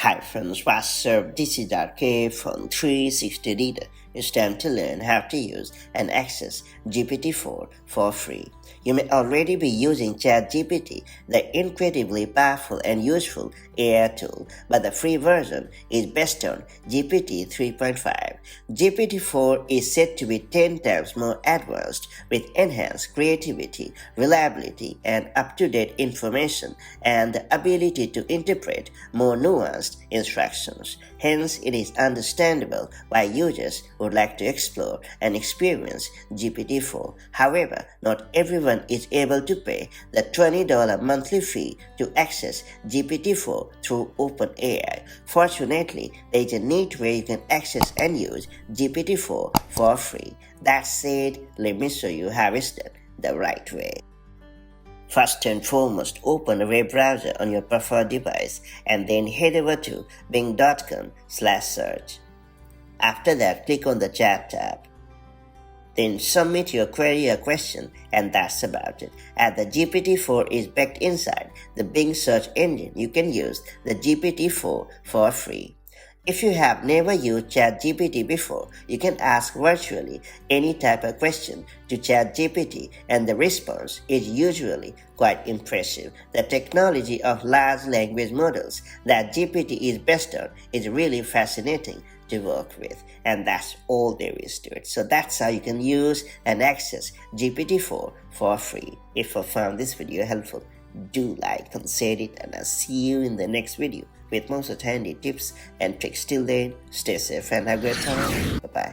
Hi friends, what's up? This is RK from 360 Reader. It's time to learn how to use and access GPT-4 for free. You may already be using ChatGPT, the incredibly powerful and useful AI tool, but the free version is based on GPT 3.5. GPT-4 is said to be 10 times more advanced with enhanced creativity, reliability, and up-to-date information, and the ability to interpret more nuanced instructions. Hence, it is understandable why users would like to explore and experience GPT-4. However, not everyone is able to pay the $20 monthly fee to access GPT-4 through OpenAI. Fortunately, there is a neat way you can access and use GPT-4 for free. That said, let me show you how it's done the right way. First and foremost, open a web browser on your preferred device and then head over to bing.com/search. After that, click on the Chat tab. Then submit your query or question, and that's about it. As the GPT-4 is backed inside the Bing search engine, you can use the GPT-4 for free. If you have never used ChatGPT before, you can ask virtually any type of question to ChatGPT, and the response is usually quite impressive. The technology of large language models that GPT is based on is really fascinating to work with, and that's all there is to it. So that's how you can use and access GPT-4 for free. If you found this video helpful, do like and share it, and I'll see you in the next video with more such handy tips and tricks. Till then, stay safe and have a great time. Bye bye.